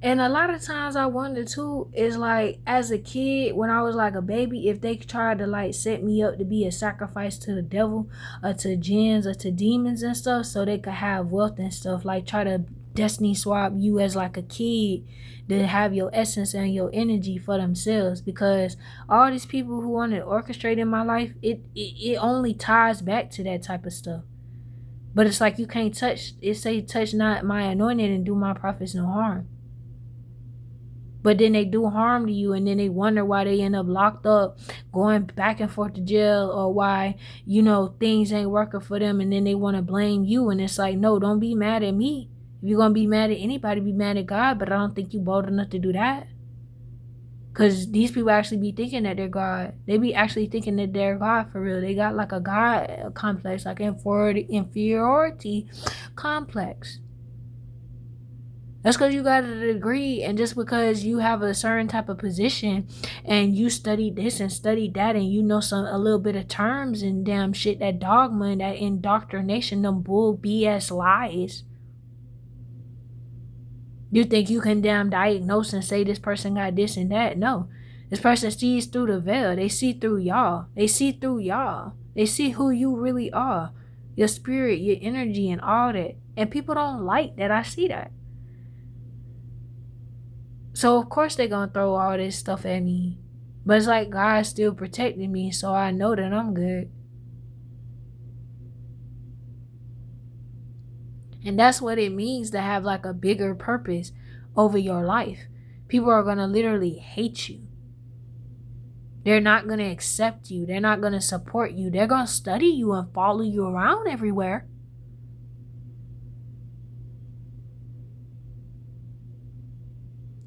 And a lot of times I wonder too, is like as a kid, when I was like a baby, if they tried to like set me up to be a sacrifice to the devil or to jinns or to demons and stuff so they could have wealth and stuff, like try to destiny swap you as like a kid to have your essence and your energy for themselves, because all these people who want to orchestrate in my life, it only ties back to that type of stuff. But it's like you can't touch it, say touch not my anointed and do my prophets no harm. But then they do harm to you, and then they wonder why they end up locked up, going back and forth to jail, or why, things ain't working for them, and then they want to blame you. And it's like, no, don't be mad at me. If you're gonna be mad at anybody, be mad at God. But I don't think you bold enough to do that, because these people actually be thinking that they're God. They be actually thinking that they're God for real. They got like a God complex, like inferiority complex. That's because you got a degree, and just because you have a certain type of position and you studied this and studied that, and you know a little bit of terms and damn shit, that dogma and that indoctrination, them bull BS lies. You think you can damn diagnose and say this person got this and that? No. This person sees through the veil. They see through y'all. They see through y'all. They see who you really are. Your spirit, your energy, and all that. And people don't like that I see that. So of course they're gonna throw all this stuff at me. But it's like God's still protecting me, so I know that I'm good. And that's what it means to have like a bigger purpose over your life. People are gonna literally hate you. They're not gonna accept you. They're not gonna support you. They're gonna study you and follow you around everywhere.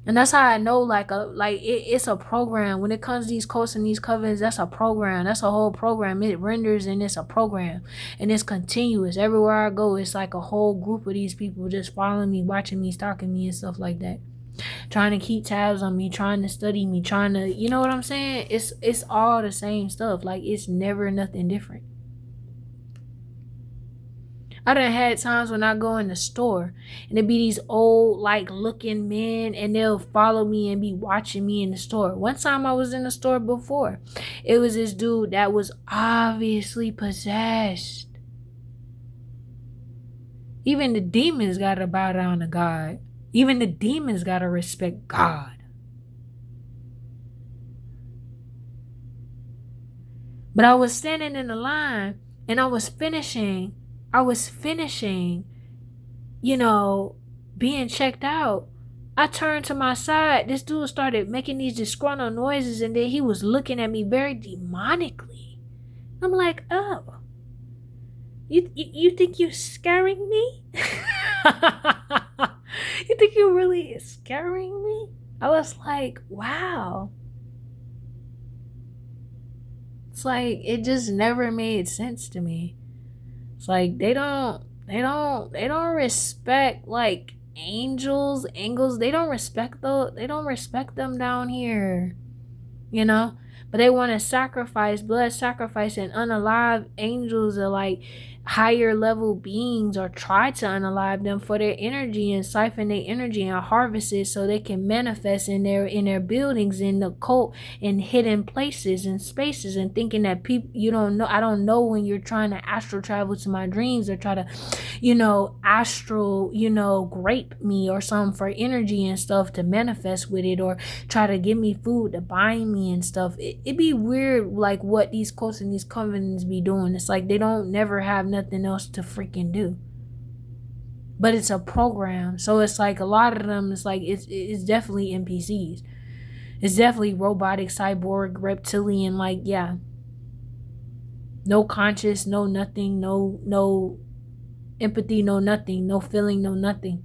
And that's how I know, it's a program. When it comes to these courses and these covens, that's a program. That's a whole program. It renders, and it's a program. And it's continuous. Everywhere I go, it's like a whole group of these people just following me, watching me, stalking me, and stuff like that. Trying to keep tabs on me, trying to study me, trying to, you know what I'm saying? It's all the same stuff. Like, it's never nothing different. I done had times when I go in the store and it be these old like looking men, and they'll follow me and be watching me in the store. One time I was in the store before. It was this dude that was obviously possessed. Even the demons gotta bow down to God. Even the demons gotta respect God. But I was standing in the line and I was finishing, being checked out. I turned to my side. This dude started making these disgruntled noises, and then he was looking at me very demonically. I'm like, oh, you think you're scaring me? You think you're really scaring me? I was like, wow. It's like, it just never made sense to me. It's like they don't respect like angels. They don't respect them down here, but they want to sacrifice, blood sacrifice, and unalive angels, or like higher level beings, or try to unalive them for their energy and siphon their energy and harvest it so they can manifest in their buildings, in the cult, in hidden places and spaces, and thinking that people, I don't know when you're trying to astral travel to my dreams, or try to astral grape me or something for energy and stuff to manifest with it, or try to give me food to bind me and stuff. It be weird, like what these cults and these covenants be doing. It's like they don't never have nothing else to freaking do, but it's a program. So it's like a lot of them, it's like it's definitely NPCs. It's definitely robotic, cyborg, reptilian, like, yeah, no conscious, no nothing, no empathy, no nothing, no feeling, no nothing.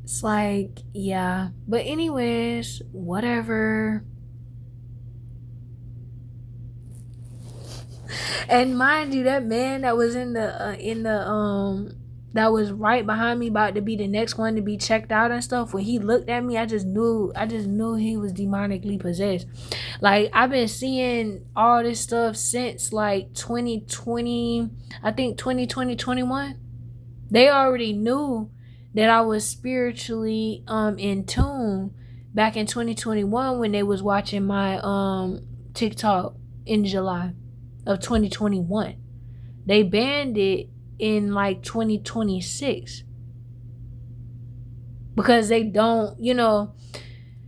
It's like, yeah. But anyways, whatever. And mind you, that man that was that was right behind me, about to be the next one to be checked out and stuff, when he looked at me, I just knew he was demonically possessed. Like, I've been seeing all this stuff since like 2020, I think 2020, 21. They already knew that I was spiritually in tune back in 2021 when they was watching my TikTok in July of 2021. They banned it in like 2026 because they don't,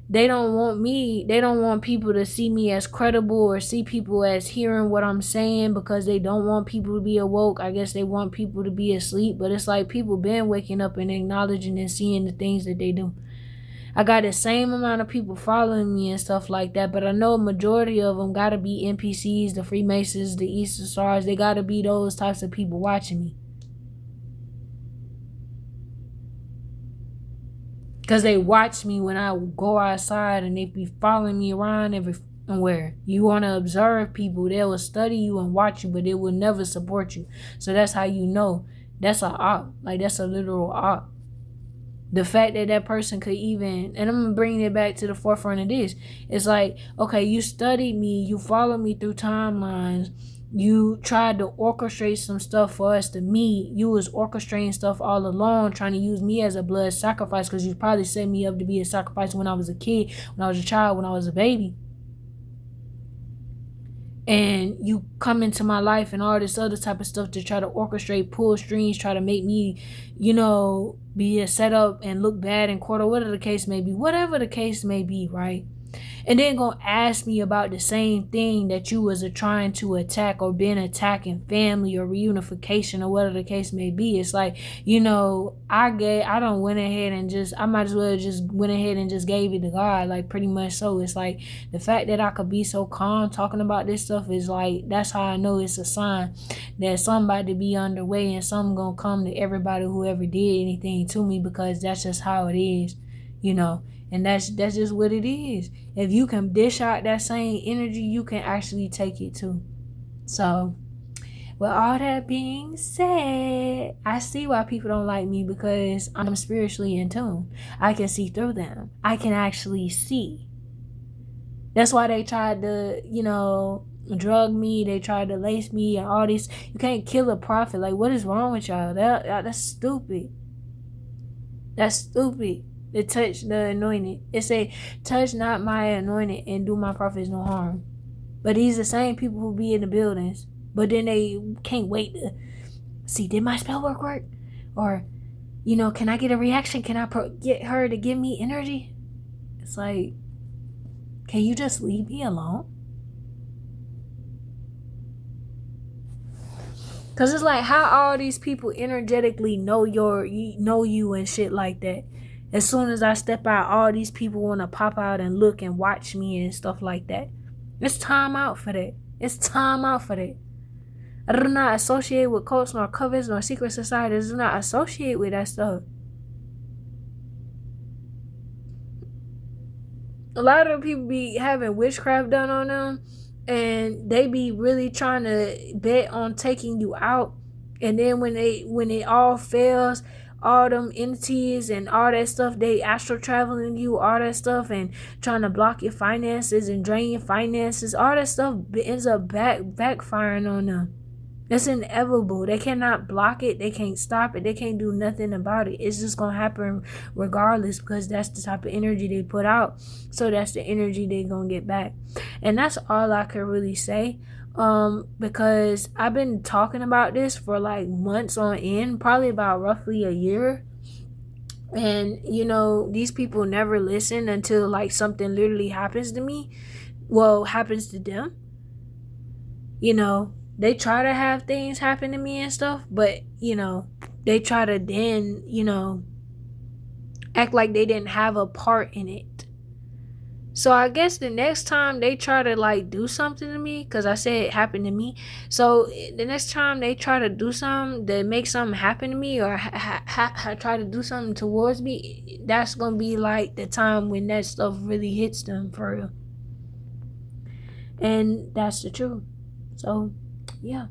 they don't want people to see me as credible or see people as hearing what I'm saying, because they don't want people to be awoke. I guess they want people to be asleep, but it's like people been waking up and acknowledging and seeing the things that they do. I got the same amount of people following me and stuff like that, but I know a majority of them gotta be NPCs, the Freemasons, the Eastern Stars. They gotta be those types of people watching me. Because they watch me when I go outside, and they be following me around everywhere. You want to observe people, they will study you and watch you, but they will never support you. So that's how you know that's a op. Like, that's a literal op. The fact that that person could even, and I'm going to bring it back to the forefront of this. It's like, okay, you studied me, you followed me through timelines, you tried to orchestrate some stuff for us to meet. You was orchestrating stuff all along, trying to use me as a blood sacrifice, because you probably set me up to be a sacrifice when I was a kid, when I was a child, when I was a baby. And you come into my life and all this other type of stuff to try to orchestrate, pull strings, try to make me, be a setup and look bad in court, or whatever the case may be, right? And then gonna ask me about the same thing that you was trying to attack, or been attacking family or reunification, or whatever the case may be. It's like, I might as well just went ahead and just gave it to God, like, pretty much. So it's like, the fact that I could be so calm talking about this stuff is like, that's how I know it's a sign that somebody be underway, and something gonna come to everybody who ever did anything to me, because that's just how it is, and that's just what it is. If you can dish out that same energy, you can actually take it too. So, with all that being said, I see why people don't like me, because I'm spiritually in tune. I can see through them. I can actually see. That's why they tried to, drug me. They tried to lace me and all this. You can't kill a prophet. Like, what is wrong with y'all? That's stupid. That's stupid. To touch the anointed. It say, touch not my anointed and do my prophets no harm. But these are the same people who be in the buildings, but then they can't wait to see, did my spell work? Or, can I get a reaction? Can I get her to give me energy? It's like, can you just leave me alone? Because it's like, how all these people energetically know you and shit like that. As soon as I step out, all these people want to pop out and look and watch me and stuff like that. It's time out for that. I do not associate with cults, nor covens, nor secret societies. I do not associate with that stuff. A lot of people be having witchcraft done on them, and they be really trying to bet on taking you out. And then when it all fails, all them entities and all that stuff, they astral traveling you, all that stuff, and trying to block your finances and drain your finances, all that stuff ends up backfiring on them. It's inevitable. They cannot block it. They can't stop it. They can't do nothing about it. It's just gonna happen regardless, because that's the type of energy they put out. So that's the energy they're gonna get back. And that's all I could really say. Because I've been talking about this for like months on end, probably about roughly a year. And, these people never listen until like something literally happens to me. Well, happens to them. They try to have things happen to me and stuff, but, they try to then, act like they didn't have a part in it. So I guess the next time they try to like do something to me, because I said it happened to me. So the next time they try to do something to make something happen to me, or try to do something towards me, that's going to be like the time when that stuff really hits them for real. And that's the truth. So, yeah.